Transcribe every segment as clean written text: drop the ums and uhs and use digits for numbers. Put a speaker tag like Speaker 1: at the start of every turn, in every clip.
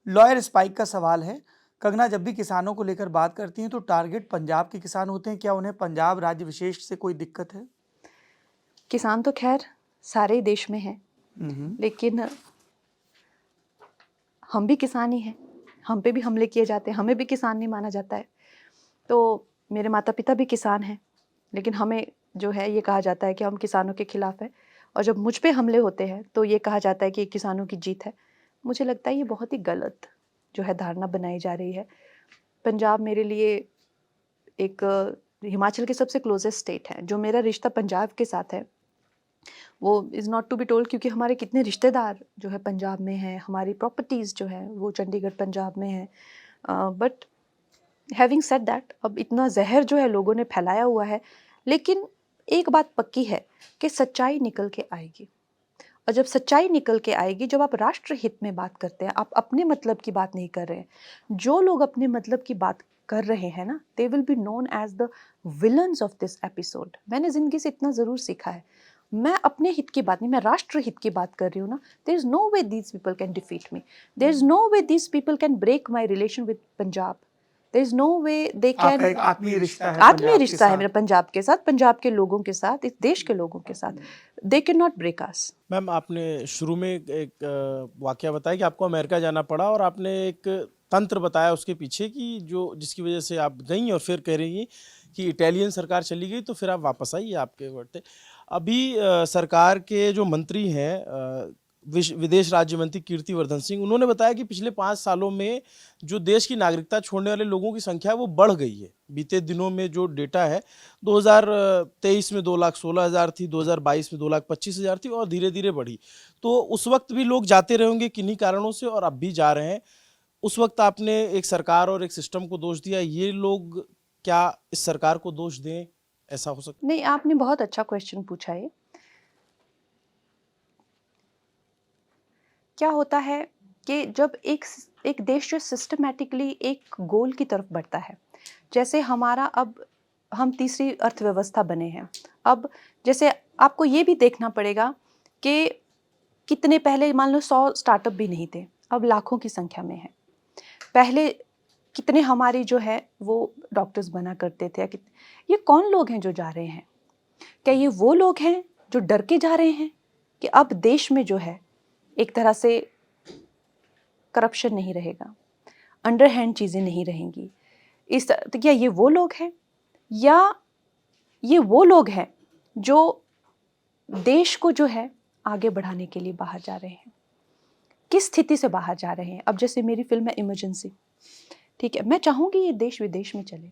Speaker 1: Lawyer spike का सवाल है, कंगना जब भी किसानों को लेकर बात करती हैं तो टारगेट पंजाब के किसान होते हैं, क्या उन्हें पंजाब राज्य विशेष से कोई दिक्कत है?
Speaker 2: किसान तो खैर सारे देश में हैं, लेकिन हम भी किसान ही हैं, हम पे भी हमले किए जाते हैं, हमें भी किसान नहीं माना जाता है। तो मेरे माता पिता भी किसान हैं, लेकिन हमें जो है ये कहा जाता है कि हम किसानों के खिलाफ है, और जब मुझ पे हमले होते हैं तो ये कहा जाता है कि किसानों की जीत है। मुझे लगता है ये बहुत ही गलत जो है धारणा बनाई जा रही है। पंजाब मेरे लिए एक हिमाचल के सबसे क्लोजेस्ट स्टेट है। जो मेरा रिश्ता पंजाब के साथ है वो is not to be told, क्योंकि हमारे कितने रिश्तेदार जो है पंजाब में हैं, हमारी प्रॉपर्टीज़ जो है वो चंडीगढ़ पंजाब में है। बट हैविंग सेड दैट, अब इतना जहर जो है लोगों ने फैलाया हुआ है, लेकिन एक बात पक्की है कि सच्चाई निकल के आएगी। और जब सच्चाई निकल के आएगी, जब आप राष्ट्र हित में बात करते हैं, आप अपने मतलब की बात नहीं कर रहे हैं। जो लोग अपने मतलब की बात कर रहे हैं ना, they will be known as the villains of this episode. मैंने जिंदगी से इतना ज़रूर सीखा है, मैं अपने हित की बात नहीं, मैं राष्ट्र हित की बात कर रही हूँ ना। There is no way these people can defeat me, there is no way these people can break my relation with Punjab, there is no way they can.
Speaker 1: आपका एक आत्मीय रिश्ता है
Speaker 2: आत्मीय
Speaker 1: पंजाब के
Speaker 2: रिश्ता है
Speaker 1: साथ।
Speaker 2: मेरा पंजाब के साथ, पंजाब के लोगों के साथ, इस देश के लोगों के साथ। They can not break us.
Speaker 3: Ma'am, आपने शुरू में एक वाकया बताया कि आपको अमेरिका जाना पड़ा, और आपने एक तंत्र बताया उसके पीछे कि जो जिसकी वजह से आप गई और फिर कह रही हैं कि इटालियन सरकार चली गई तो फिर आप वापस आई, आपके वर्ड थे। अभी सरकार के जो मंत्री हैं, विदेश राज्य मंत्री कीर्तिवर्धन सिंह, उन्होंने बताया कि पिछले 5 सालों में जो देश की नागरिकता छोड़ने वाले लोगों की संख्या है वो बढ़ गई है। बीते दिनों में जो डेटा है, 2023 में 2,16,000 थी, 2022 में 2,25,000 थी, और धीरे धीरे बढ़ी। तो उस वक्त भी लोग जाते रहे होंगे किन्हीं कारणों से, और अब भी जा रहे हैं। उस वक्त आपने एक सरकार और एक सिस्टम को दोष दिया, ये लोग क्या इस सरकार को दोष दें? ऐसा हो सकता?
Speaker 2: नहीं, आपने बहुत अच्छा क्वेश्चन पूछा है। क्या होता है कि जब एक देश जो सिस्टमैटिकली एक गोल की तरफ बढ़ता है, जैसे हमारा अब हम तीसरी अर्थव्यवस्था बने हैं। अब जैसे आपको ये भी देखना पड़ेगा कि कितने पहले मान लो 100 स्टार्टअप भी नहीं थे, अब लाखों की संख्या में है। पहले कितने हमारी जो है वो डॉक्टर्स बना करते थे। ये कौन लोग हैं जो जा रहे हैं? क्या ये वो लोग हैं जो डर के जा रहे हैं कि अब देश में जो है एक तरह से करप्शन नहीं रहेगा, अंडरहैंड चीज़ें नहीं रहेंगी? तो क्या ये वो लोग हैं, या ये वो लोग हैं जो देश को जो है आगे बढ़ाने के लिए बाहर जा रहे हैं? किस स्थिति से बाहर जा रहे हैं? अब जैसे मेरी फिल्म है इमरजेंसी, ठीक है, मैं चाहूँगी ये देश विदेश में चले,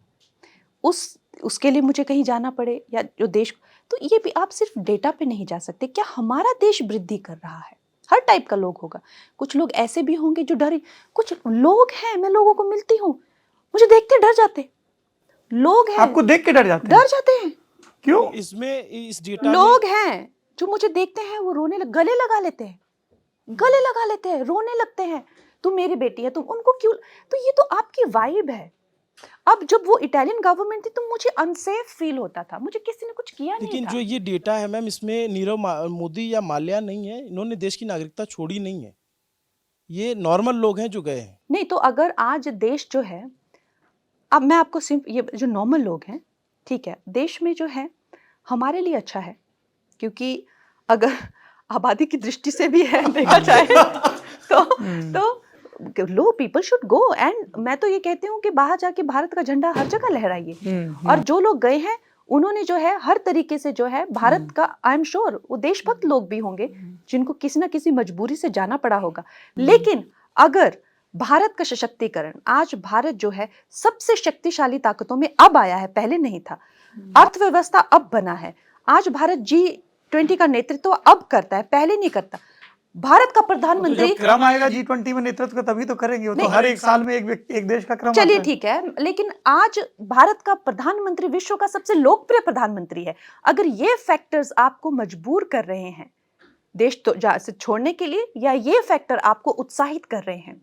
Speaker 2: उसके लिए मुझे कहीं जाना पड़े, या जो देश, तो ये भी आप सिर्फ डेटा पे नहीं जा सकते। क्या हमारा देश वृद्धि कर रहा है? हर टाइप का लोग होगा। कुछ लोग ऐसे भी होंगे जो डरे, कुछ लोग हैं, मैं लोगों को मिलती हूँ, मुझे देखते डर जाते लोग हैं।
Speaker 1: आपको देख के डर जाते
Speaker 2: हैं?
Speaker 1: क्यों?
Speaker 3: इसमें इस डेटा
Speaker 2: लोग हैं जो मुझे देखते हैं, वो गले लगा लेते हैं, रोने लगते हैं, तुम मेरी बेटी है, तुम उनको क्यों? तो ये तो आपकी वाइब है। अब जब वो इटालियन गवर्नमेंट थी तो मुझे अनसेफ फील होता था, मुझे किसी ने कुछ किया नहीं था।
Speaker 3: लेकिन जो ये डेटा है मैम, इसमें नीरव मोदी या माल्या नहीं है, इन्होंने देश की नागरिकता छोड़ी नहीं है, ये नॉर्मल लोग हैं जो गए हैं।
Speaker 2: नहीं, तो अगर आज देश जो है, अब मैं आपको सिर्फ ये जो नॉर्मल लोग हैं, ठीक है, देश में जो है हमारे लिए अच्छा है, क्योंकि अगर आबादी की दृष्टि से भी है देखा जाए तो लो पीपल शुड गो। एंड मैं तो ये कहती हूँ कि बाहर जाके भारत का झंडा हर जगह लहराइए। और जो लोग गए हैं उन्होंने जो है हर तरीके से जो है भारत का, आई एम श्योर वो देशभक्त लोग भी होंगे जिनको किसी ना किसी मजबूरी से जाना पड़ा होगा। लेकिन अगर भारत का सशक्तिकरण, आज भारत जो है सबसे शक्तिशाली ताकतों में अब आया है, पहले नहीं था। अर्थव्यवस्था अब बना है, आज भारत G20 का नेतृत्व अब करता है, पहले नहीं करता। भारत का प्रधानमंत्री,
Speaker 1: तो क्रम आएगा G20 में नेतृत्व का तभी तो करेंगे, वो तो हर एक साल में एक देश का क्रम।
Speaker 2: चलिए ठीक है, लेकिन आज भारत का प्रधानमंत्री विश्व का सबसे लोकप्रिय प्रधानमंत्री है। अगर ये फैक्टर्स आपको मजबूर कर रहे हैं देश तो से छोड़ने के लिए, या ये फैक्टर आपको उत्साहित कर रहे हैं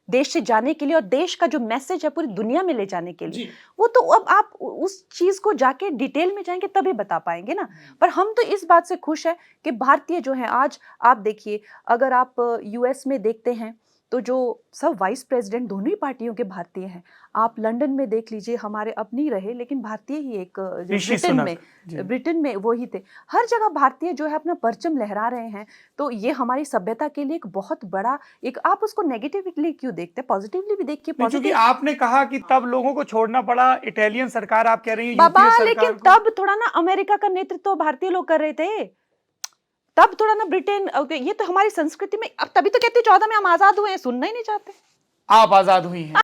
Speaker 2: देश से जाने के लिए और देश का जो मैसेज है पूरी दुनिया में ले जाने के लिए, वो तो अब आप उस चीज को जाके डिटेल में जाएंगे तभी बता पाएंगे ना। पर हम तो इस बात से खुश है कि भारतीय जो है, आज आप देखिए, अगर आप यूएस में देखते हैं तो जो सब वाइस प्रेसिडेंट दोनों ही पार्टियों के भारतीय हैं। आप लंदन में देख लीजिए, हमारे अब नहीं रहे लेकिन भारतीय ही एक जो
Speaker 1: ऋषि सुनक,
Speaker 2: ब्रिटेन में वो ही थे। हर जगह भारतीय जो है अपना परचम लहरा रहे हैं। तो ये हमारी सभ्यता के लिए एक बहुत बड़ा एक, आप उसको नेगेटिवली क्यों देखते हैं, पॉजिटिवली भी देखिए।
Speaker 1: नहीं, क्योंकि आपने कहा कि तब लोगों को छोड़ना पड़ा, इटालियन सरकार आप कह रही हैं
Speaker 2: बाबा,
Speaker 1: यूपीए सरकार
Speaker 2: लेकिन
Speaker 1: को।
Speaker 2: तब थोड़ा ना अमेरिका का नेतृत्व तो भारतीय लोग कर रहे थे, तब थोड़ा ना ब्रिटेन, ये तो हमारी संस्कृति में। अब तभी तो कहते 14 में हम आजाद हुए हैं, सुनना ही नहीं चाहते।
Speaker 1: आप आजाद हुई हैं।